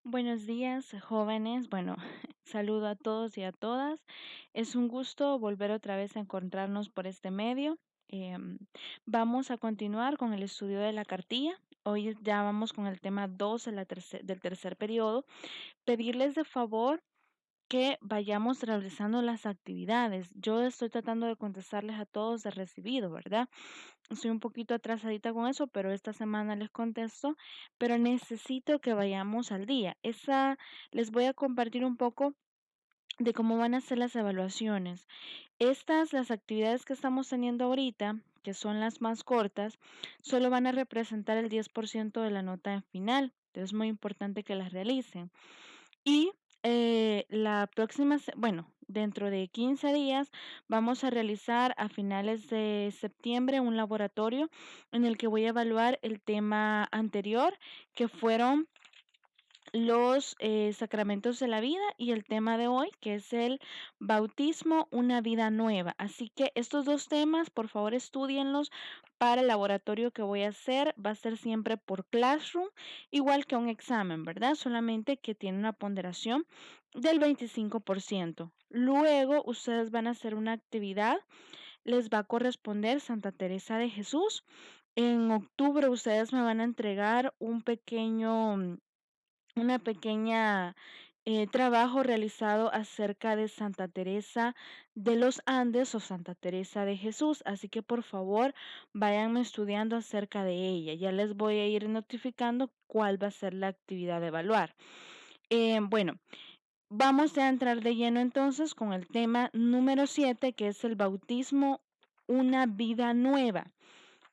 Buenos días, jóvenes. Bueno, saludo a todos y a todas. Es un gusto volver otra vez a encontrarnos por este medio. Em, Vamos a continuar con el estudio de la cartilla. Hoy ya vamos con el tema 2 de del tercer periodo. Pedirles de favor que vayamos realizando las actividades. Yo estoy tratando de contestarles a todos de recibido, ¿verdad? Estoy un poquito atrasadita con eso, pero esta semana les contesto, pero necesito que vayamos al día. Les voy a compartir un poco de cómo van a ser las evaluaciones. Las actividades que estamos teniendo ahorita, que son las más cortas, solo van a representar el 10% de la nota final. Entonces es muy importante que las realicen. Y bueno, dentro de 15 días vamos a realizar a finales de septiembre un laboratorio en el que voy a evaluar el tema anterior, que fueron los sacramentos de la vida, y el tema de hoy, que es el bautismo, una vida nueva. Así que estos dos temas, por favor, estudienlos para el laboratorio que voy a hacer. Va a ser siempre por Classroom, igual que un examen, ¿verdad? Solamente que tiene una ponderación del 25%. Luego, ustedes van a hacer una actividad, les va a corresponder Santa Teresa de Jesús. En octubre ustedes me van a entregar una pequeña trabajo realizado acerca de Santa Teresa de los Andes o Santa Teresa de Jesús. Así que por favor váyanme estudiando acerca de ella. Ya les voy a ir notificando cuál va a ser la actividad de evaluar. Bueno, vamos a entrar de lleno entonces con el tema número 7, que es el bautismo, una vida nueva.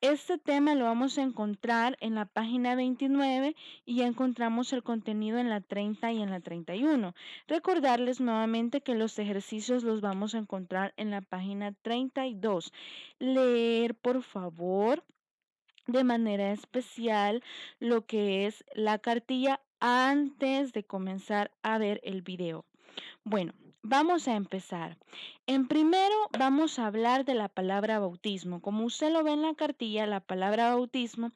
Este tema lo vamos a encontrar en la página 29 y ya encontramos el contenido en la 30 y en la 31. Recordarles nuevamente que los ejercicios los vamos a encontrar en la página 32. Leer, por favor, de manera especial lo que es la cartilla antes de comenzar a ver el video. Bueno, vamos a empezar. En primero vamos a hablar de la palabra bautismo. Como usted lo ve en la cartilla, la palabra bautismo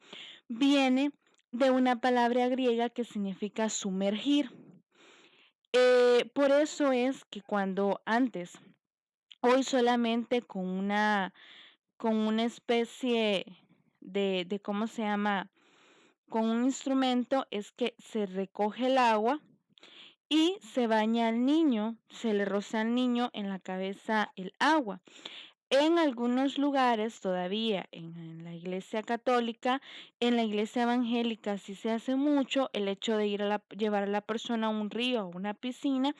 viene de una palabra griega que significa sumergir. Por eso es que cuando antes, hoy solamente con una especie de ¿cómo se llama? Con un instrumento es que se recoge el agua y se baña al niño, se le rocea al niño en la cabeza el agua. En algunos lugares todavía, en la iglesia católica, en la iglesia evangélica sí se hace mucho el hecho de llevar a la persona a un río o una piscina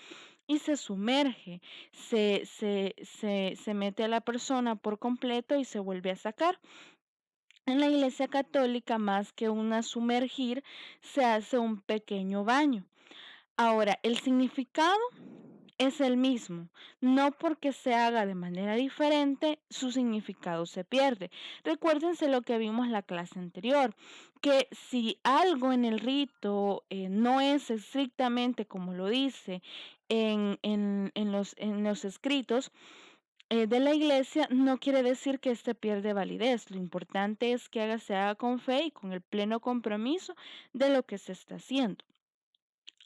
y se sumerge, se mete a la persona por completo y se vuelve a sacar. En la iglesia católica, más que una sumergir, se hace un pequeño baño. Ahora, el significado es el mismo. No porque se haga de manera diferente, su significado se pierde. Recuérdense lo que vimos en la clase anterior, que si algo en el rito no es estrictamente como lo dice en los escritos de la iglesia, no quiere decir que éste pierde validez. Lo importante es que se haga con fe y con el pleno compromiso de lo que se está haciendo.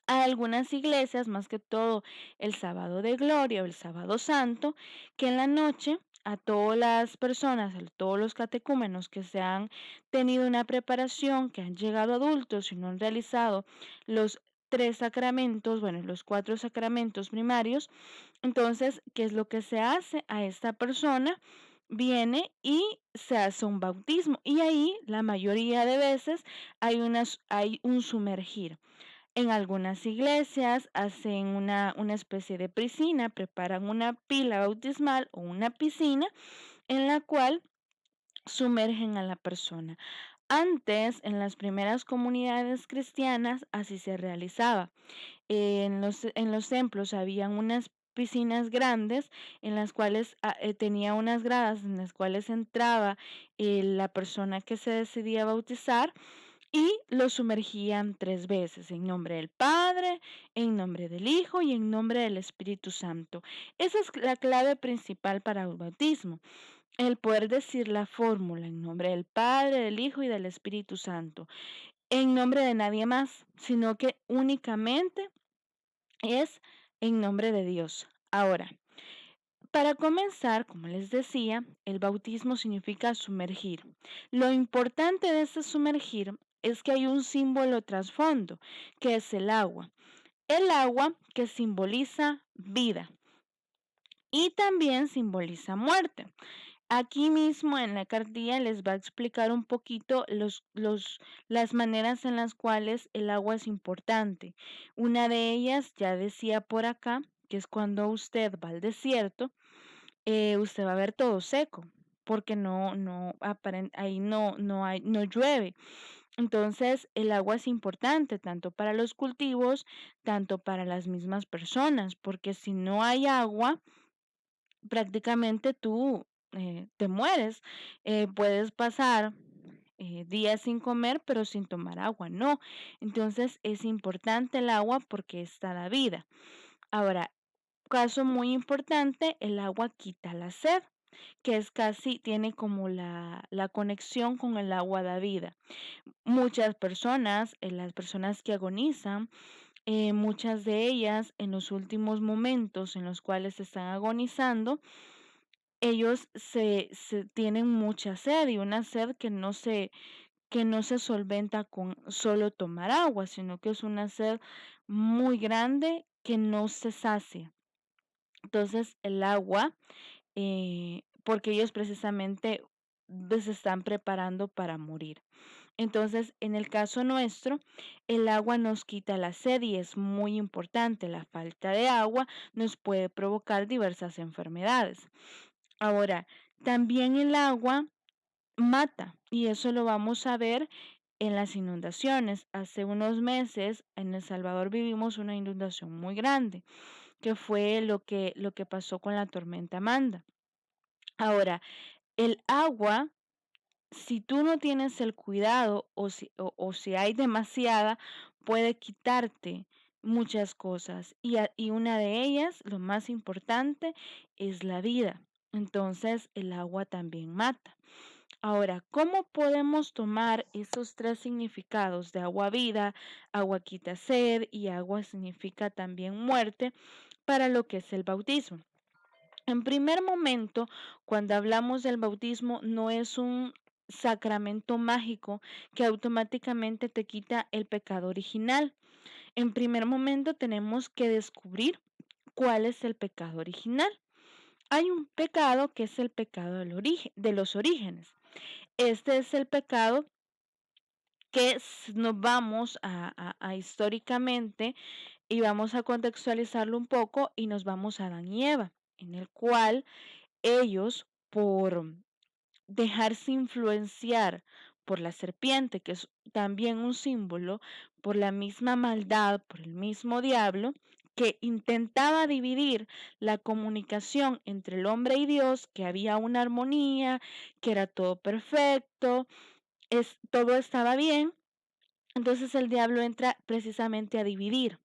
A algunas iglesias, más que todo el sábado de gloria o el sábado santo, que en la noche a todas las personas, a todos los catecúmenos que se han tenido una preparación, que han llegado adultos y no han realizado los tres sacramentos, bueno, los cuatro sacramentos primarios, entonces, ¿qué es lo que se hace? A esta persona viene y se hace un bautismo, y ahí la mayoría de veces hay un sumergir. En algunas iglesias hacen una especie de piscina, preparan una pila bautismal o una piscina en la cual sumergen a la persona. Antes, en las primeras comunidades cristianas, así se realizaba. En los templos habían unas piscinas grandes en las cuales tenía unas gradas en las cuales entraba la persona que se decidía bautizar y lo sumergían 3 veces, en nombre del Padre, en nombre del Hijo y en nombre del Espíritu Santo. Esa es la clave principal para el bautismo, el poder decir la fórmula en nombre del Padre, del Hijo y del Espíritu Santo. en nombre de nadie más, sino que únicamente es en nombre de Dios. Ahora, para comenzar, como les decía, el bautismo significa sumergir. Lo importante de este sumergir es que hay un símbolo trasfondo, que es el agua. El agua que simboliza vida y también simboliza muerte. Aquí mismo en la cartilla les va a explicar un poquito las maneras en las cuales el agua es importante. Una de ellas, ya decía por acá, que es cuando usted va al desierto, usted va a ver todo seco, porque ahí no llueve. Entonces, el agua es importante tanto para los cultivos, tanto para las mismas personas, porque si no hay agua, prácticamente tú te mueres. Puedes pasar días sin comer, pero sin tomar agua, no. Entonces, es importante el agua porque está la vida. Ahora, caso muy importante, el agua quita la sed, que es casi, tiene como la conexión con el agua da vida. Muchas personas, las personas que agonizan, muchas de ellas en los últimos momentos en los cuales están agonizando, ellos se tienen mucha sed y una sed que no se solventa con solo tomar agua, sino que es una sed muy grande que no se sacia. Entonces el agua, porque ellos precisamente se están preparando para morir. Entonces, en el caso nuestro, el agua nos quita la sed y es muy importante. La falta de agua nos puede provocar diversas enfermedades. Ahora, también el agua mata y eso lo vamos a ver en las inundaciones. Hace unos meses en El Salvador vivimos una inundación muy grande, que fue lo que pasó con la tormenta Amanda. Ahora, el agua, si tú no tienes el cuidado o si hay demasiada, puede quitarte muchas cosas. Y una de ellas, lo más importante, es la vida. Entonces, el agua también mata. Ahora, ¿cómo podemos tomar esos tres significados de agua vida, agua quita sed y agua significa también muerte para lo que es el bautismo? En primer momento, cuando hablamos del bautismo, no es un sacramento mágico que automáticamente te quita el pecado original. En primer momento tenemos que descubrir cuál es el pecado original. Hay un pecado que es el pecado de los orígenes. Este es el pecado que nos vamos a históricamente y vamos a contextualizarlo un poco y nos vamos a Adán y Eva, en el cual ellos, por dejarse influenciar por la serpiente, que es también un símbolo, por la misma maldad, por el mismo diablo, que intentaba dividir la comunicación entre el hombre y Dios, que había una armonía, que era todo perfecto, todo estaba bien. Entonces el diablo entra precisamente a dividir.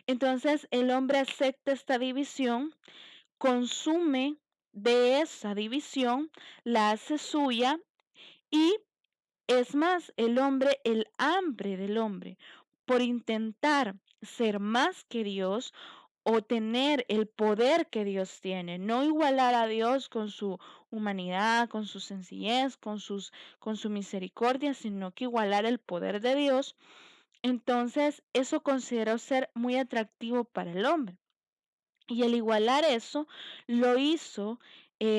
Entonces el hombre acepta esta división, consume de esa división, la hace suya y es más, el hambre del hombre por intentar ser más que Dios o tener el poder que Dios tiene, no igualar a Dios con su humanidad, con su sencillez, con su misericordia, sino que igualar el poder de Dios. Entonces, eso consideró ser muy atractivo para el hombre. Y el igualar eso lo hizo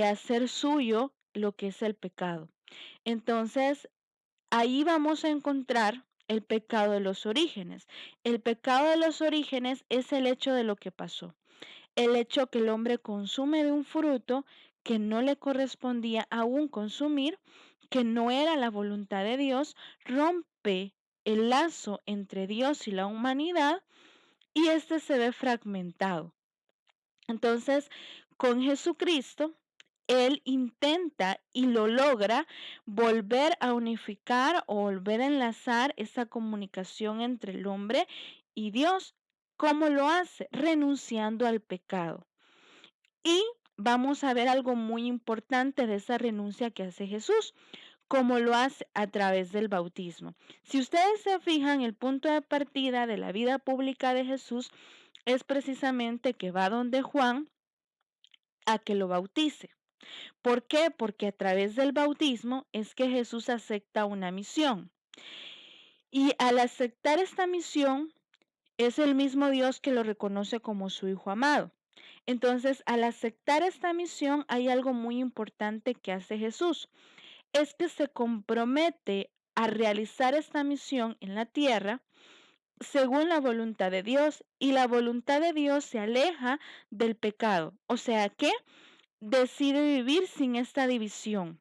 hacer suyo lo que es el pecado. Entonces, ahí vamos a encontrar el pecado de los orígenes. El pecado de los orígenes es el hecho de lo que pasó. El hecho que el hombre consume de un fruto que no le correspondía aún consumir, que no era la voluntad de Dios, rompe el lazo entre Dios y la humanidad y este se ve fragmentado. Entonces, con Jesucristo, Él intenta y lo logra volver a unificar o volver a enlazar esa comunicación entre el hombre y Dios. ¿Cómo lo hace? Renunciando al pecado. Y vamos a ver algo muy importante de esa renuncia que hace Jesús. como lo hace a través del bautismo. Si ustedes se fijan, el punto de partida de la vida pública de Jesús es precisamente que va donde Juan a que lo bautice. ¿Por qué? Porque a través del bautismo es que Jesús acepta una misión. Y al aceptar esta misión, es el mismo Dios que lo reconoce como su Hijo amado. Entonces, al aceptar esta misión, hay algo muy importante que hace Jesús. Es que se compromete a realizar esta misión en la tierra según la voluntad de Dios. Y la voluntad de Dios se aleja del pecado. O sea que decide vivir sin esta división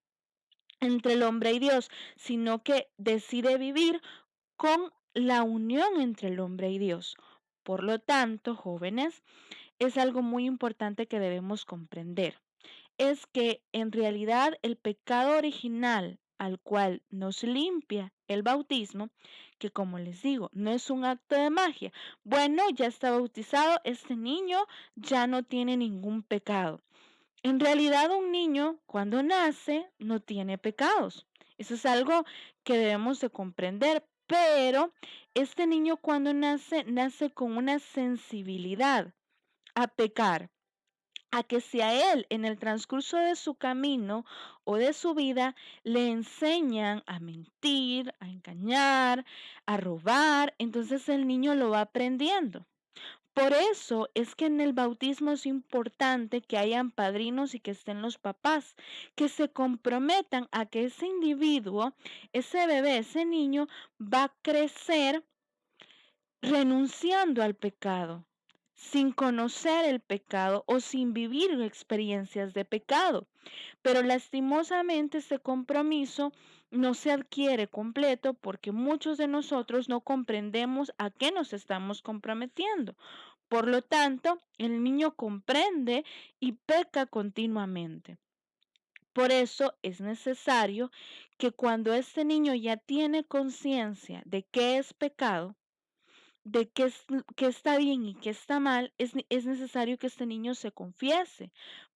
entre el hombre y Dios, sino que decide vivir con la unión entre el hombre y Dios. Por lo tanto, jóvenes, es algo muy importante que debemos comprender. Es que en realidad el pecado original al cual nos limpia el bautismo, que como les digo, no es un acto de magia. Bueno, ya está bautizado, este niño ya no tiene ningún pecado. En realidad, un niño cuando nace no tiene pecados. Eso es algo que debemos de comprender, pero este niño cuando nace, nace con una sensibilidad a pecar, a que si a él en el transcurso de su camino o de su vida le enseñan a mentir, a engañar, a robar, entonces el niño lo va aprendiendo. Por eso es que en el bautismo es importante que hayan padrinos y que estén los papás, que se comprometan a que ese individuo, ese bebé, ese niño va a crecer renunciando al pecado, sin conocer el pecado o sin vivir experiencias de pecado. Pero lastimosamente este compromiso no se adquiere completo porque muchos de nosotros no comprendemos a qué nos estamos comprometiendo. Por lo tanto, el niño comprende y peca continuamente. Por eso es necesario que cuando este niño ya tiene conciencia de qué es pecado, de qué está bien y qué está mal, es necesario que este niño se confiese.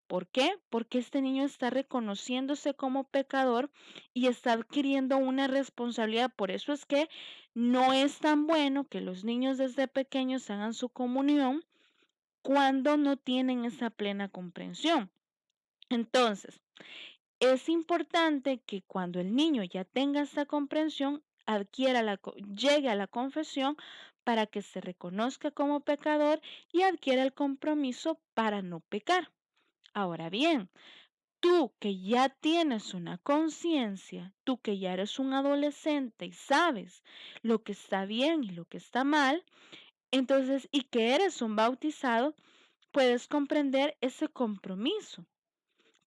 ¿Por qué? Porque este niño está reconociéndose como pecador y está adquiriendo una responsabilidad. Por eso es que no es tan bueno que los niños desde pequeños hagan su comunión cuando no tienen esa plena comprensión. Entonces, es importante que cuando el niño ya tenga esta comprensión, llegue a la confesión para que se reconozca como pecador y adquiera el compromiso para no pecar. Ahora bien, tú que ya tienes una conciencia, tú que ya eres un adolescente y sabes lo que está bien y lo que está mal, entonces, y que eres un bautizado, puedes comprender ese compromiso.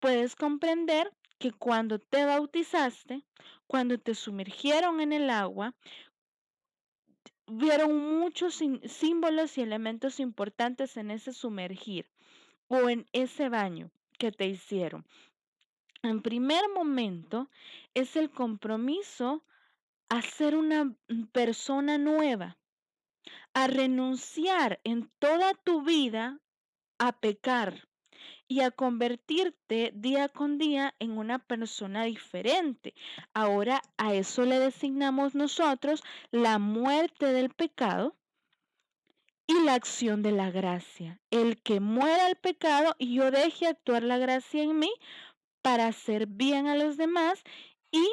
Puedes comprender que cuando te bautizaste, cuando te sumergieron en el agua, vieron muchos símbolos y elementos importantes en ese sumergir o en ese baño que te hicieron. En primer momento es el compromiso a ser una persona nueva, a renunciar en toda tu vida a pecar y a convertirte día con día en una persona diferente. Ahora a eso le designamos nosotros la muerte del pecado y la acción de la gracia. El que muera el pecado y yo deje actuar la gracia en mí para hacer bien a los demás y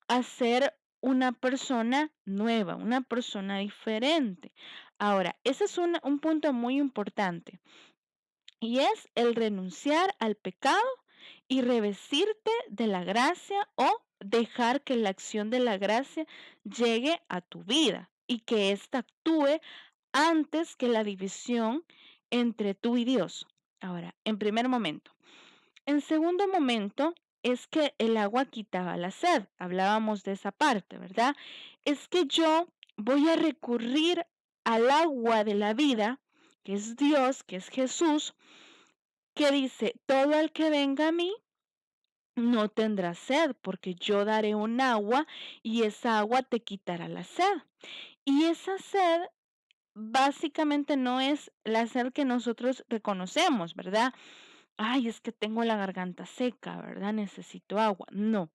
hacer una persona nueva, una persona diferente. Ahora, ese es un punto muy importante. Y es el renunciar al pecado y revestirte de la gracia o dejar que la acción de la gracia llegue a tu vida y que ésta actúe antes que la división entre tú y Dios. Ahora, en primer momento. En segundo momento, es que el agua quitaba la sed. Hablábamos de esa parte, ¿verdad? Es que yo voy a recurrir al agua de la vida, que es Dios, que es Jesús, que dice, todo el que venga a mí no tendrá sed, porque yo daré un agua y esa agua te quitará la sed. Y esa sed básicamente no es la sed que nosotros reconocemos, ¿verdad? Ay, es que tengo la garganta seca, ¿verdad? Necesito agua. No,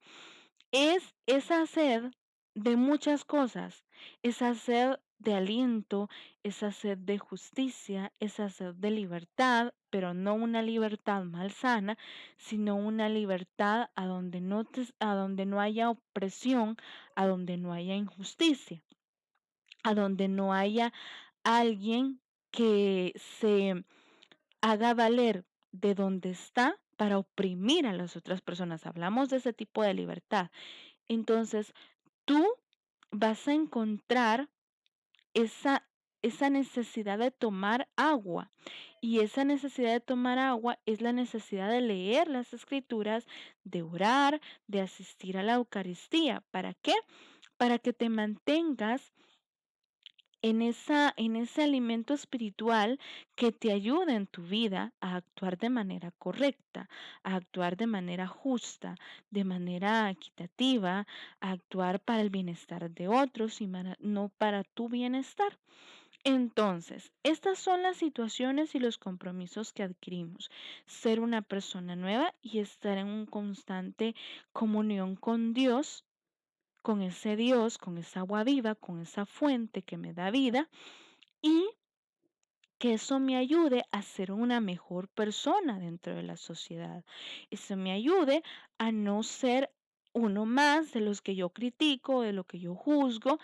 Es esa sed de muchas cosas, esa sed de aliento, esa sed de justicia, esa sed de libertad, pero no una libertad malsana, sino una libertad a donde no haya opresión, a donde no haya injusticia, a donde no haya alguien que se haga valer de donde está para oprimir a las otras personas. Hablamos de ese tipo de libertad. Entonces, tú vas a encontrar esa, esa necesidad de tomar agua. Y esa necesidad de tomar agua es la necesidad de leer las escrituras, de orar, de asistir a la Eucaristía. ¿Para qué? Para que te mantengas en ese alimento espiritual que te ayuda en tu vida a actuar de manera correcta, a actuar de manera justa, de manera equitativa, a actuar para el bienestar de otros y no para tu bienestar. Entonces, estas son las situaciones y los compromisos que adquirimos. Ser una persona nueva y estar en un constante comunión con ese Dios, con esa agua viva, con esa fuente que me da vida y que eso me ayude a ser una mejor persona dentro de la sociedad. Eso me ayude a no ser uno más de los que yo critico, de lo que yo juzgo,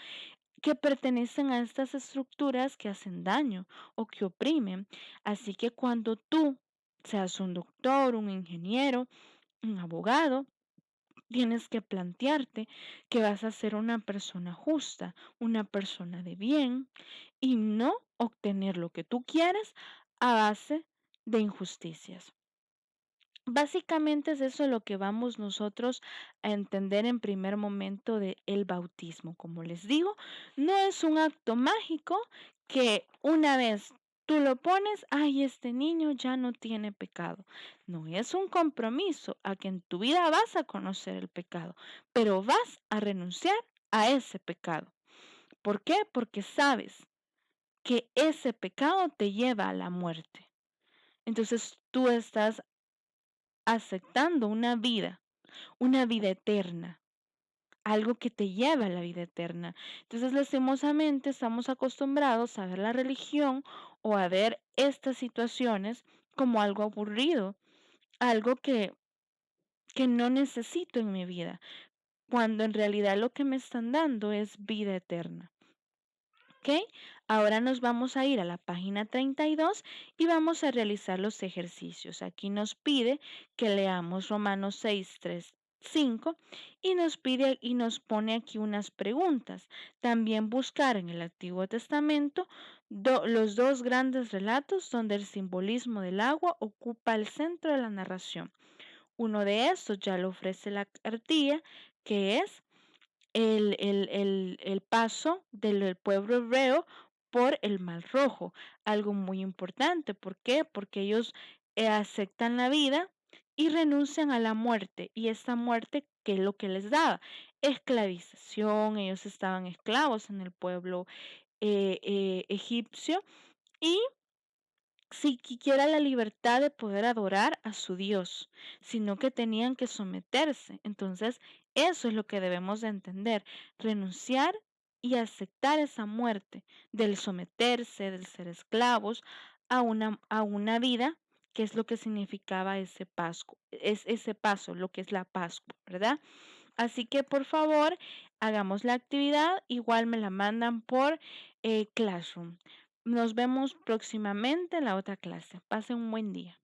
que pertenecen a estas estructuras que hacen daño o que oprimen. Así que cuando tú seas un doctor, un ingeniero, un abogado, tienes que plantearte que vas a ser una persona justa, una persona de bien y no obtener lo que tú quieres a base de injusticias. Básicamente es eso lo que vamos nosotros a entender en primer momento de el bautismo. Como les digo, no es un acto mágico que una vez tú lo pones, ay, este niño ya no tiene pecado. No es un compromiso a que en tu vida vas a conocer el pecado, pero vas a renunciar a ese pecado. ¿Por qué? Porque sabes que ese pecado te lleva a la muerte. Entonces tú estás aceptando una vida eterna, algo que te lleva a la vida eterna. Entonces, lastimosamente, estamos acostumbrados a ver la religión o a ver estas situaciones como algo aburrido, algo que no necesito en mi vida, cuando en realidad lo que me están dando es vida eterna. ¿Ok? Ahora nos vamos a ir a la página 32 y vamos a realizar los ejercicios. Aquí nos pide que leamos Romanos 6, 3, 5 y nos pide y nos pone aquí unas preguntas. También buscar en el Antiguo Testamento los dos grandes relatos donde el simbolismo del agua ocupa el centro de la narración. Uno de estos ya lo ofrece la cartilla, que es el paso del pueblo hebreo por el Mar Rojo. Algo muy importante. ¿Por qué? Porque ellos aceptan la vida y renuncian a la muerte. Y esta muerte, ¿qué es lo que les daba? Esclavización. Ellos estaban esclavos en el pueblo egipcio y siquiera la libertad de poder adorar a su Dios, sino que tenían que someterse. Entonces, eso es lo que debemos de entender, renunciar y aceptar esa muerte del someterse, del ser esclavos a una vida, que es lo que significaba ese paso, lo que es la Pascua, ¿verdad? Así que por favor, hagamos la actividad. Igual me la mandan por Classroom. Nos vemos próximamente en la otra clase. Pasen un buen día.